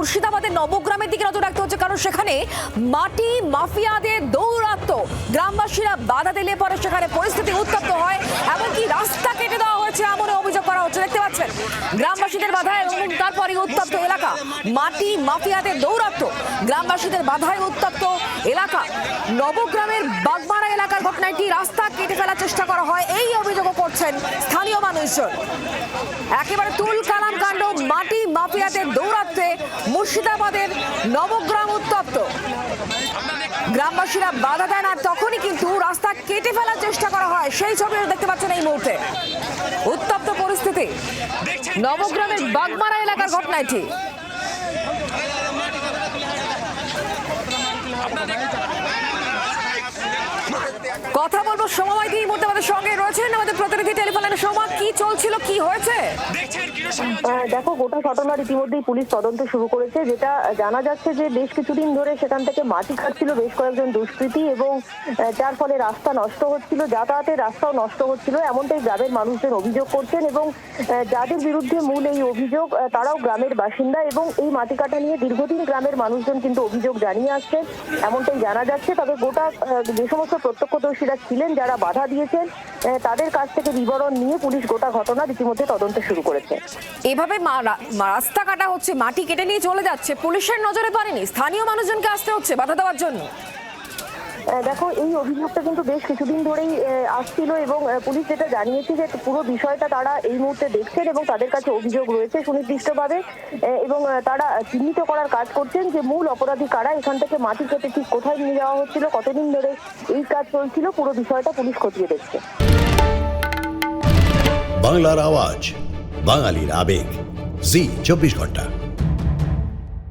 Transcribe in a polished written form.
মুর্শিদাবাদের নবগ্রামের দিকে নজর রাখতে হচ্ছে, কারণ সেখানে মাটি মাফিয়াদের দৌরাত্ম্য, গ্রামবাসীরা বাধা দিলে পরে সেখানে পরিস্থিতি উত্তপ্ত হয়, এমনকি রাস্তা কেটে দেওয়া হয়েছে এমন অভিযোগ করা হচ্ছে। দেখতে পাচ্ছেন গ্রামবাসীদের বাধায় এবং তারপরে উত্তপ্ত এলাকা, মাটি মাফিয়াদের দৌরাত্ম্য, গ্রামবাসীদের বাধায় উত্তপ্ত এলাকা। নবগ্রামের বাগমারা এলাকার ঘটনাটি, রাস্তা কেটে ফেলার চেষ্টা করা হয় এই অভিযোগও করছেন স্থানীয় মানুষজন। একেবারে তুল কালাম কাণ্ড, মাটি মাফিয়াদের দৌরাত্ম্যে মুর্শিদাবাদের নবগ্রাম উত্তপ্ত। গ্রামবাসীরা বাধা দেন আর তখনই কিন্তু রাস্তা কেটে ফেলার চেষ্টা করা হয়, সেই ছবি দেখতে পাচ্ছেন এই মুহূর্তে। উত্তপ্ত পরিস্থিতি নবগ্রামের বাগমারা এলাকার ঘটনা এটি। কথা বলবো সময় দিয়ে মুহূর্তে আমাদের সঙ্গে রয়েছেন আমাদের প্রতিনিধি টেলিফোন লাইনে। সময়, কি চলছিল, কি হয়েছে? দেখো, গোটা ঘটনার ইতিমধ্যেই পুলিশ তদন্ত শুরু করেছে। যেটা জানা যাচ্ছে যে বেশ কিছুদিন ধরে সেখান থেকে মাটি কাটছিল বেশ কয়েকজন দুষ্কৃতী, এবং যার ফলে রাস্তা নষ্ট হচ্ছিল, যাতায়াতের রাস্তাও নষ্ট হচ্ছিল, এমনটাই গ্রামের মানুষজন অভিযোগ করছেন। এবং যাদের বিরুদ্ধে মূল এই অভিযোগ তারাও গ্রামের বাসিন্দা, এবং এই মাটি কাটা নিয়ে দীর্ঘদিন গ্রামের মানুষজন কিন্তু অভিযোগ জানিয়ে আসছেন, এমনটাই জানা যাচ্ছে। তবে গোটা যে সমস্ত প্রত্যক্ষদর্শীরা ছিলেন যারা বাধা দিয়েছেন তাদের কাছ থেকে বিবরণ নিয়ে পুলিশ গোটা ঘটনার ইতিমধ্যে তদন্ত শুরু করেছে। এভাবে রাস্তা কাটা হচ্ছে, মাটি কেটে নিয়ে চলে যাচ্ছে, পুলিশের নজরে পড়েনি, স্থানীয় মানুষজনকে আসতে হচ্ছে বাধা দেওয়ার জন্য। দেখো, এই অভিযোগটা কিন্তু বেশ কিছুদিন ধরেই আসছিল, এবং পুলিশ যেটা জানিয়েছে যে পুরো বিষয়টা তারা এই মুহূর্তে দেখছেন এবং তাদের কাছে অভিযোগ রয়েছে সুনির্দিষ্টভাবে, এবং তারা চিহ্নিত করার কাজ করছেন যে মূল অপরাধী কারা, এখান থেকে মাটি কেটে ঠিক কোথায় নিয়ে যাওয়া হচ্ছিল, কতদিন ধরে এই কাজ চলছিল, পুরো বিষয়টা পুলিশ খতিয়ে দেখছে। বাংলার আওয়াজ, বাঙালির আবেগ, জি 24 ঘন্টা।